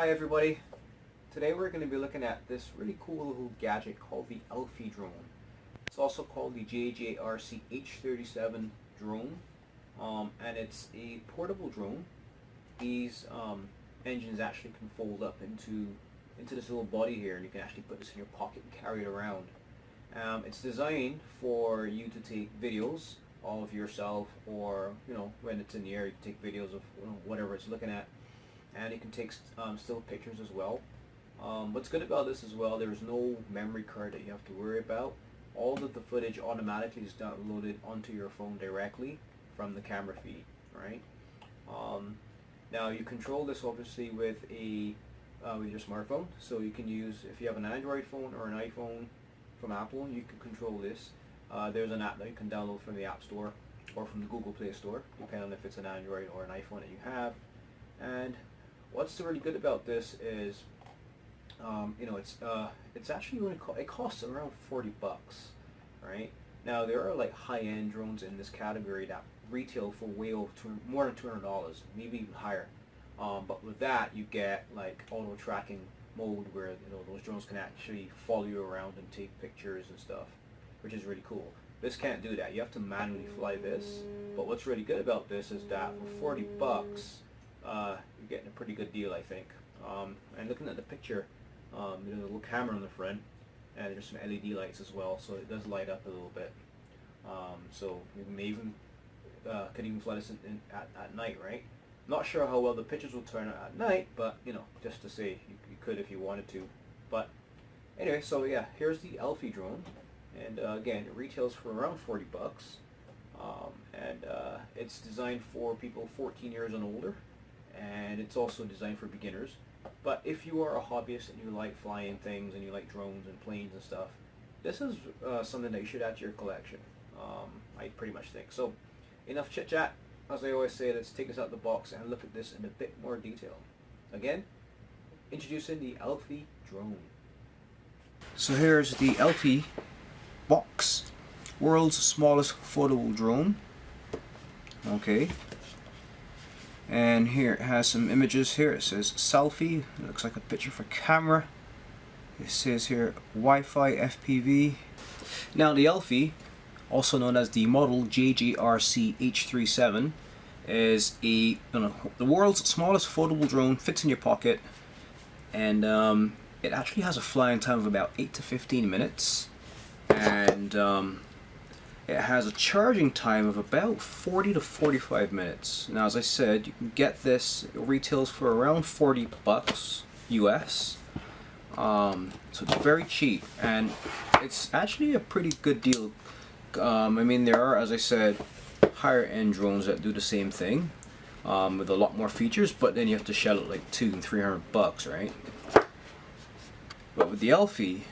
Hi everybody. Today we're going to be looking at this really cool little gadget called the ELFIE drone. It's also called the JJRC H37 drone, and it's a portable drone. These engines actually can fold up into this little body here, and you can actually put this in your pocket and carry it around. It's designed for you to take videos of yourself, or when it's in the air, you can take videos of whatever it's looking at. And it can take still pictures as well. What's good about this as well, there's no memory card that you have to worry about. All of the footage automatically is downloaded onto your phone directly from the camera feed, right? Now you control this obviously with your smartphone. So you can use, if you have an Android phone or an iPhone from Apple, you can control this. There's an app that you can download from the App Store or from the Google Play Store, depending on if it's an Android or an iPhone that you have. And what's really good about this is, it's actually only it costs around $40, right? Now there are like high-end drones in this category that retail for way over more than $200, maybe even higher. But with that, you get like auto tracking mode where those drones can actually follow you around and take pictures and stuff, which is really cool. This can't do that. You have to manually fly this. But what's really good about this is that for $40, you're getting a pretty good deal, I think. And looking at the picture, there's a little camera on the front, and there's some LED lights as well, so it does light up a little bit. So you may even could even fly this at night, right? Not sure how well the pictures will turn out at night, but just to say, you could if you wanted to. But anyway, so yeah, here's the ELFIE drone, and again, it retails for around $40, and it's designed for people 14 years and older. And it's also designed for beginners. But if you are a hobbyist and you like flying things and you like drones and planes and stuff, this is something that you should add to your collection, I pretty much think. So enough chit chat. As I always say, let's take this out of the box and look at this in a bit more detail. Again, introducing the ELFIE drone. So here's the ELFIE box, world's smallest foldable drone. Okay. And here it has some images here. It says Selfie. It looks like a picture for camera. It says here Wi-Fi FPV. Now the ELFIE, also known as the model JJRC H37, is the world's smallest foldable drone. Fits in your pocket, and it actually has a flying time of about 8 to 15 minutes, and it has a charging time of about 40 to 45 minutes. Now, as I said, you can get this, it retails for around $40 US. So it's very cheap, and it's actually a pretty good deal. I mean, there are, as I said, higher end drones that do the same thing, with a lot more features, but then you have to shell out like $200 and $300, right? But with the ELFIE,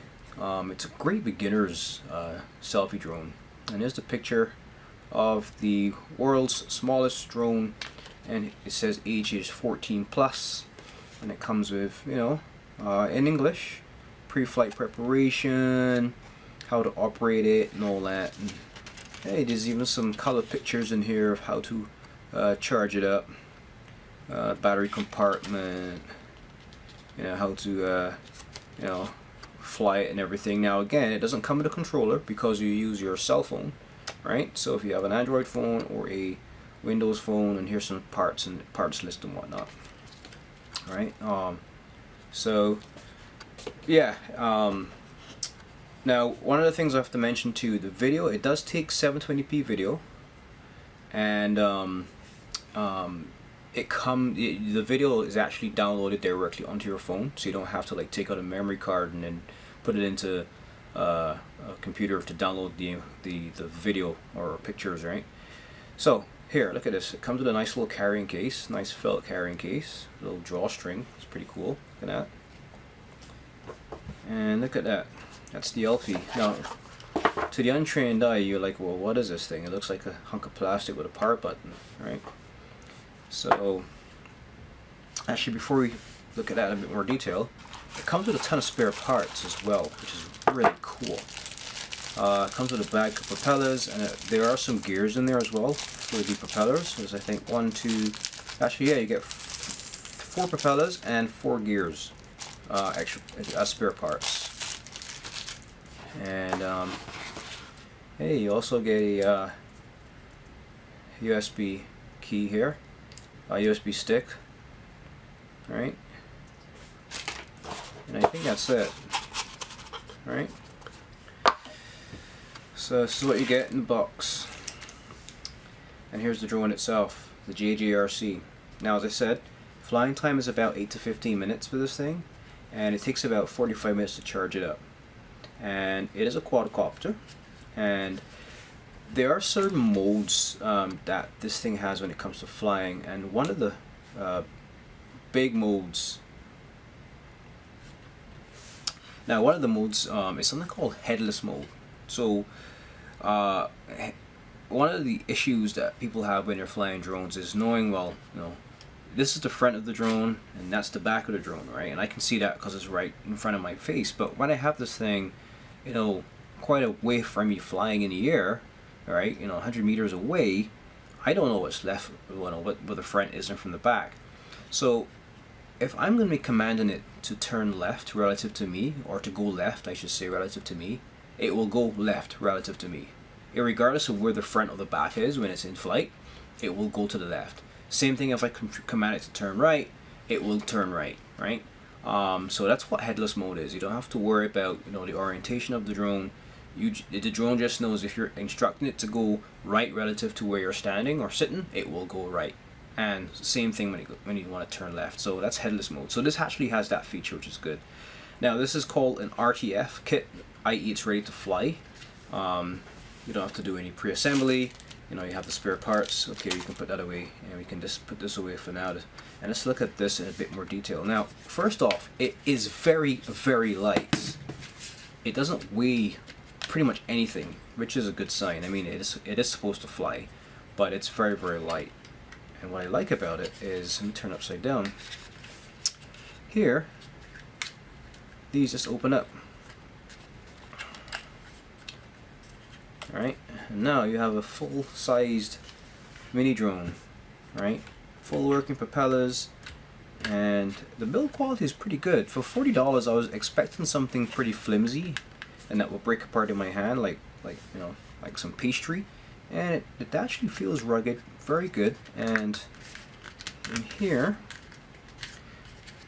it's a great beginner's selfie drone. And here's the picture of the world's smallest drone, and it says age is 14 plus, and it comes with, in English, pre-flight preparation, how to operate it, and all that. And hey, there's even some color pictures in here of how to charge it up, battery compartment, how to fly it and everything. Now again, it doesn't come with a controller because you use your cell phone, right? So if you have an Android phone or a Windows phone, and here's some parts and parts list and whatnot, right? So yeah, now one of the things I have to mention too, the video, it does take 720p video, and the video is actually downloaded directly onto your phone, so you don't have to like take out a memory card and then put it into a computer to download the video or pictures, right? So here, look at this. It comes with a nice little carrying case, nice felt carrying case, a little drawstring. It's pretty cool. Look at that. And look at that. That's the ELFIE. Now, to the untrained eye, you're like, well, what is this thing? It looks like a hunk of plastic with a power button, right? So, actually, before we look at that in a bit more detail, it comes with a ton of spare parts as well, which is really cool. It comes with a bag of propellers, and there are some gears in there as well for the propellers. There's, I think, 1, 2, actually, yeah, you get 4 propellers and 4 gears, extra spare parts. And hey, you also get a USB key here, a USB stick, right? And I think that's it, right? So this is what you get in the box. And here's the drone itself, the JJRC. Now, as I said, flying time is about 8 to 15 minutes for this thing, and it takes about 45 minutes to charge it up. And it is a quadcopter, and there are certain modes that this thing has when it comes to flying, and one of the big modes, one of the modes is something called headless mode. So one of the issues that people have when they're flying drones is knowing, well, this is the front of the drone and that's the back of the drone, right? And I can see that because it's right in front of my face. But when I have this thing, quite away from me flying in the air, right, 100 meters away, I don't know what's left, what the front is and from the back. So if I'm going to be commanding it to turn left relative to me, or to go left, I should say, relative to me, it will go left relative to me. Regardless of where the front or the back is when it's in flight, it will go to the left. Same thing if I command it to turn right, it will turn right, right? So that's what headless mode is. You don't have to worry about the orientation of the drone. The drone just knows if you're instructing it to go right relative to where you're standing or sitting, it will go right. And same thing when you want to turn left. So that's headless mode. So this actually has that feature, which is good. Now this is called an RTF kit, i.e. it's ready to fly. You don't have to do any pre-assembly. You have the spare parts. Okay, you can put that away, and we can just put this away for now. And let's look at this in a bit more detail. Now, first off, it is very, very light. It doesn't weigh pretty much anything, which is a good sign. I mean, it is supposed to fly, but it's very, very light. And what I like about it is, let me turn it upside down. Here, these just open up. Alright, and now you have a full-sized mini drone, right? Full working propellers, and the build quality is pretty good. For $40, I was expecting something pretty flimsy and that will break apart in my hand, like some pastry. And it actually feels rugged, very good. And in here,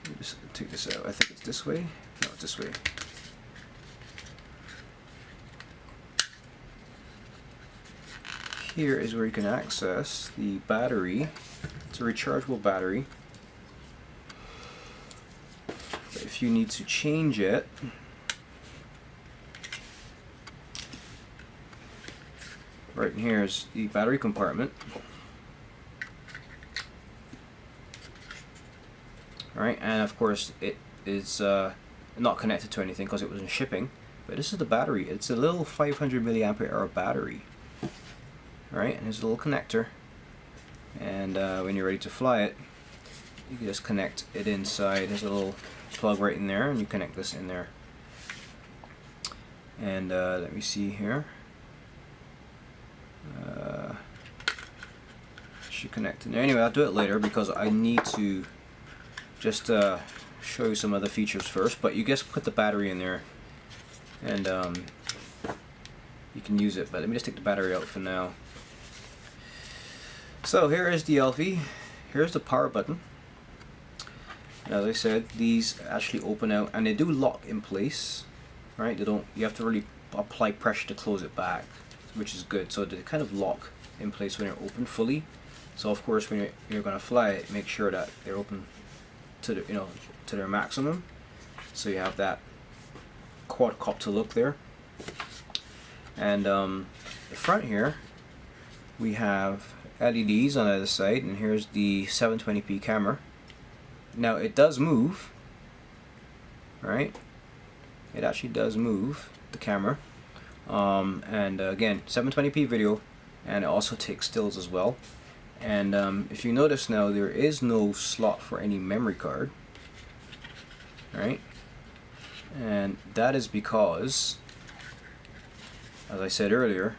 let me just take this out. I think it's this way. No, it's this way. Here is where you can access the battery. It's a rechargeable battery. But if you need to change it, right in here is the battery compartment. Alright, and of course it is not connected to anything because it wasn't shipping. But this is the battery. It's a little 500 milliampere hour battery. Alright, and there's a little connector, and when you're ready to fly it, you can just connect it inside. There's a little plug right in there, and you connect this in there. And let me see here. Should connect in there. Anyway, I'll do it later because I need to just show you some other features first. But you just put the battery in there, and you can use it. But let me just take the battery out for now. So here is the ELFIE. Here's the power button. As I said, these actually open out and they do lock in place, right? They don't. You have to really apply pressure to close it back, which is good. So they kind of lock in place when they're open fully. So of course, when you're going to fly it, make sure that they're open to the, to their maximum. So you have that quadcopter look there. And the front here, we have LEDs on either side, and here's the 720p camera. Now it does move, right? It actually does move, the camera. And again, 720p video, and it also takes stills as well. And if you notice now, there is no slot for any memory card, right? And that is because, as I said earlier,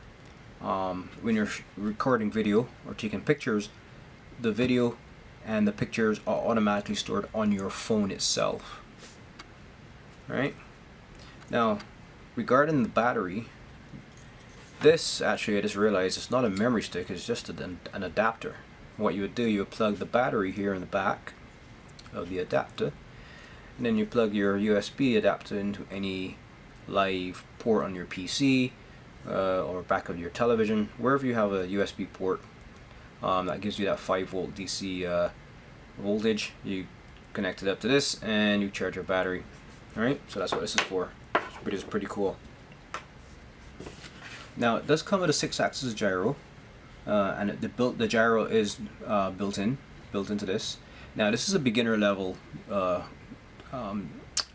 when you're recording video or taking pictures, the video and the pictures are automatically stored on your phone itself. Right? Now, regarding the battery, this actually I just realized it's not a memory stick, it's just an adapter. What you would do, you would plug the battery here in the back of the adapter, and then you plug your USB adapter into any live port on your PC or back of your television, wherever you have a USB port that gives you that 5-volt DC voltage. You connect it up to this and you charge your battery. Alright, so that's what this is for, which is pretty cool. Now it does come with a 6-axis gyro, and the gyro is built into this. Now this is a beginner level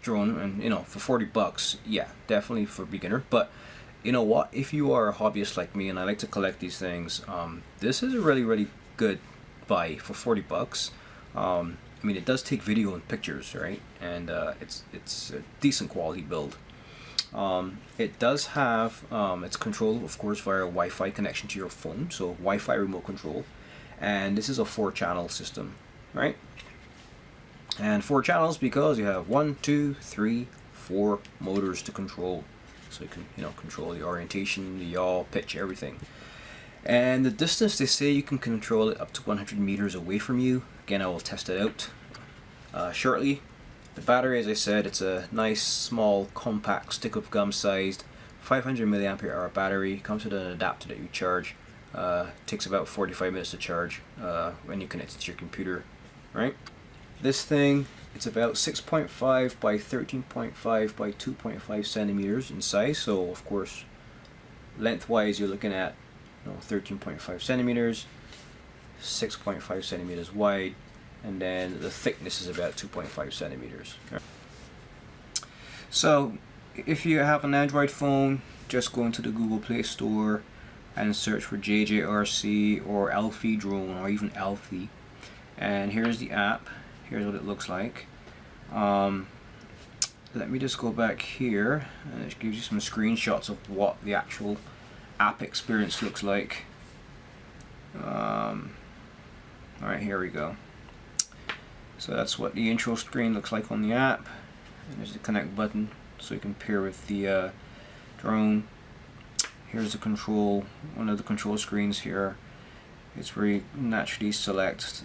drone, and you know, for 40 bucks, yeah, definitely for beginner. But you know what, if you are a hobbyist like me and I like to collect these things, this is a really good buy for 40 bucks. I mean, it does take video and pictures, right? And it's a decent quality build. It does have it's controlled, of course, via a Wi-Fi connection to your phone, so Wi-Fi remote control. And this is a 4-channel system, right? And 4 channels because you have 1, 2, 3, 4 motors to control. So you can, you know, control the orientation, the yaw, pitch, everything. And the distance, they say you can control it up to 100 meters away from you. Again, I will test it out shortly. The battery, as I said, it's a nice, small, compact, stick of gum sized 500 milliampere hour battery. Comes with an adapter that you charge. Takes about 45 minutes to charge when you connect it to your computer, right? This thing, it's about 6.5 by 13.5 by 2.5 centimeters in size. So of course, lengthwise, you're looking at 13.5 centimeters, 6.5 centimeters wide, and then the thickness is about 2.5 centimeters. So if you have an Android phone, just go into the Google Play Store and search for JJRC or ELFIE drone, or even ELFIE, and here's the app. Here's what it looks like. Let me just go back here, and it gives you some screenshots of what the actual app experience looks like. Alright, here we go. So that's what the intro screen looks like on the app. And there's the connect button, so you can pair with the drone. Here's the control, one of the control screens here. It's where you naturally select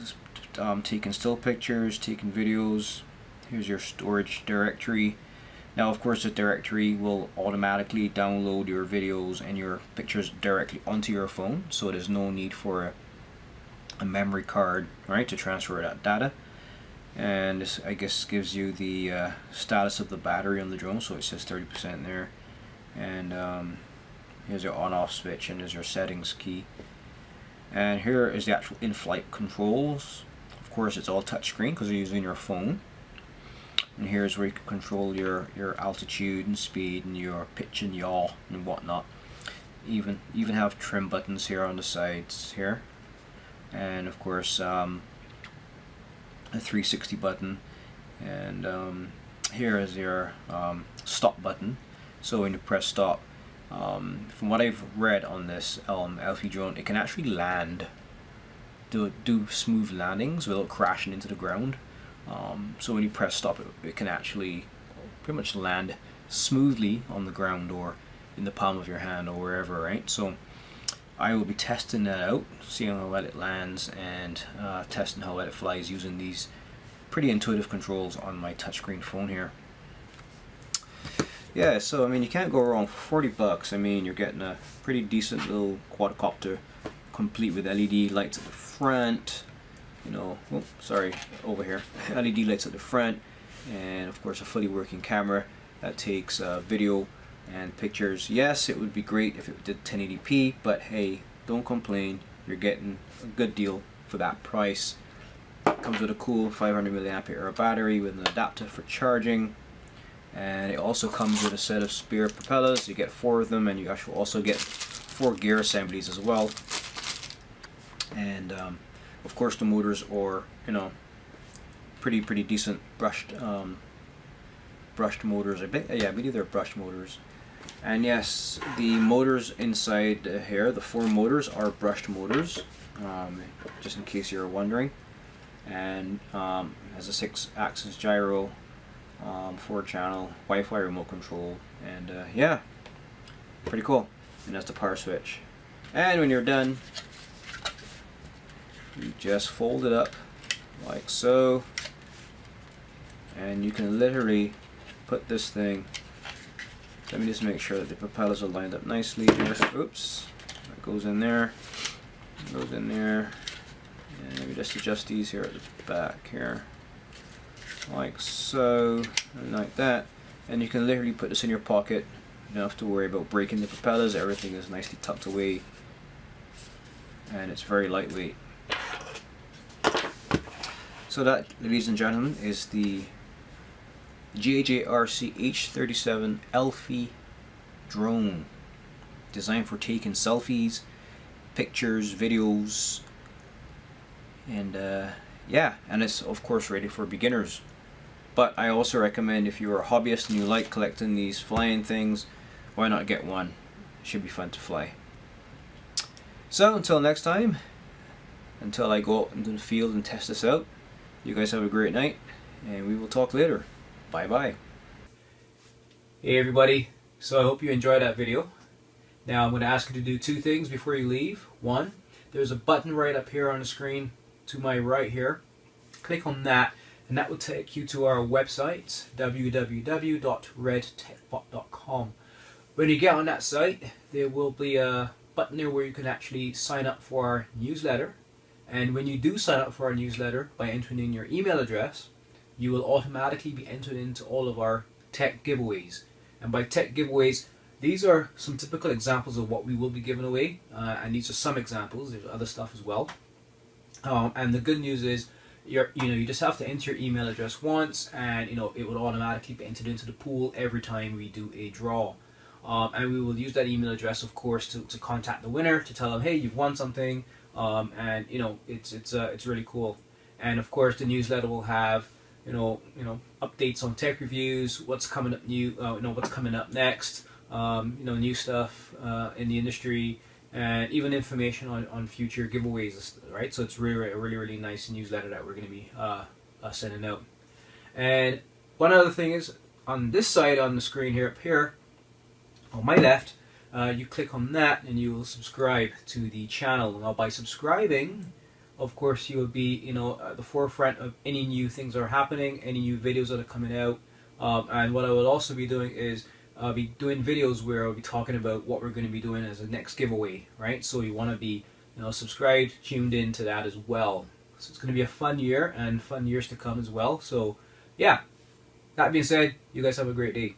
taking still pictures, taking videos. Here's your storage directory. Now of course the directory will automatically download your videos and your pictures directly onto your phone, so there's no need for a memory card, right, to transfer that data. And this, I guess, gives you the status of the battery on the drone, so it says 30% there. And here's your on-off switch, and there's your settings key. And here is the actual in-flight controls. Of course, it's all touchscreen because you're using your phone. And here's where you can control your altitude and speed and your pitch and yaw and whatnot. Even have trim buttons here on the sides here. And of course, a 360 button. And here is your stop button. So when you press stop, from what I've read on this ELFIE drone, it can actually land, do smooth landings without crashing into the ground. So when you press stop, it can actually pretty much land smoothly on the ground or in the palm of your hand or wherever, right? So I will be testing that out, seeing how well it lands, and testing how well it flies using these pretty intuitive controls on my touchscreen phone here. Yeah, so I mean, you can't go wrong for 40 bucks. I mean, you're getting a pretty decent little quadcopter, complete with LED lights at the front. You know, oh, sorry, over here. LED lights at the front, and of course a fully working camera that takes video and pictures. Yes, it would be great if it did 1080p, but hey, don't complain. You're getting a good deal for that price. It comes with a cool 500 milliampere hour battery with an adapter for charging. And it also comes with a set of spare propellers. You get 4 of them, and you actually also get 4 gear assemblies as well. And of course, the motors are, you know, pretty decent brushed motors. I believe they're brushed motors. And yes, the motors inside here, the 4 motors are brushed motors. Just in case you're wondering. and has a 6-axis gyro, 4-channel Wi-Fi remote control, and yeah, pretty cool. And that's the power switch. And when you're done, you just fold it up like so, and you can literally put this thing, let me just make sure that the propellers are lined up nicely here. Oops, that goes in there, goes in there, and let me just adjust these here at the back here, like so, and like that. And you can literally put this in your pocket. You don't have to worry about breaking the propellers. Everything is nicely tucked away, and it's very lightweight. So that, ladies and gentlemen, is the JJRC H37 ELFIE drone, designed for taking selfies, pictures, videos, and yeah, and it's of course ready for beginners. But I also recommend, if you're a hobbyist and you like collecting these flying things, why not get one? It should be fun to fly. So until next time, until I go out into the field and test this out, you guys have a great night, and we will talk later. Bye bye. Hey everybody, so I hope you enjoyed that video. Now I'm going to ask you to do 2 things before you leave. One, there's a button right up here on the screen to my right here. Click on that, and that will take you to our website, www.redtechbot.com. When you get on that site, there will be a button there where you can actually sign up for our newsletter. And when you do sign up for our newsletter by entering in your email address, you will automatically be entered into all of our tech giveaways. And by tech giveaways, these are some typical examples of what we will be giving away, and these are some examples. There's other stuff as well. And the good news is, you just have to enter your email address once, and it will automatically be entered into the pool every time we do a draw. And we will use that email address, of course, to contact the winner, to tell them, hey, you've won something, and it's really cool. And of course, the newsletter will have updates on tech reviews, what's coming up new, what's coming up next, new stuff in the industry, and even information on future giveaways, right? So it's really nice newsletter that we're going to be sending out. And one other thing is, on this side on the screen here, up here on my left, you click on that and you will subscribe to the channel. Now by subscribing, of course, you will be at the forefront of any new things that are happening, any new videos that are coming out. And what I will also be doing is I'll be doing videos where I'll be talking about what we're going to be doing as a next giveaway, right? So you want to be subscribed, tuned in to that as well. So it's going to be a fun year and fun years to come as well. So yeah, that being said, you guys have a great day.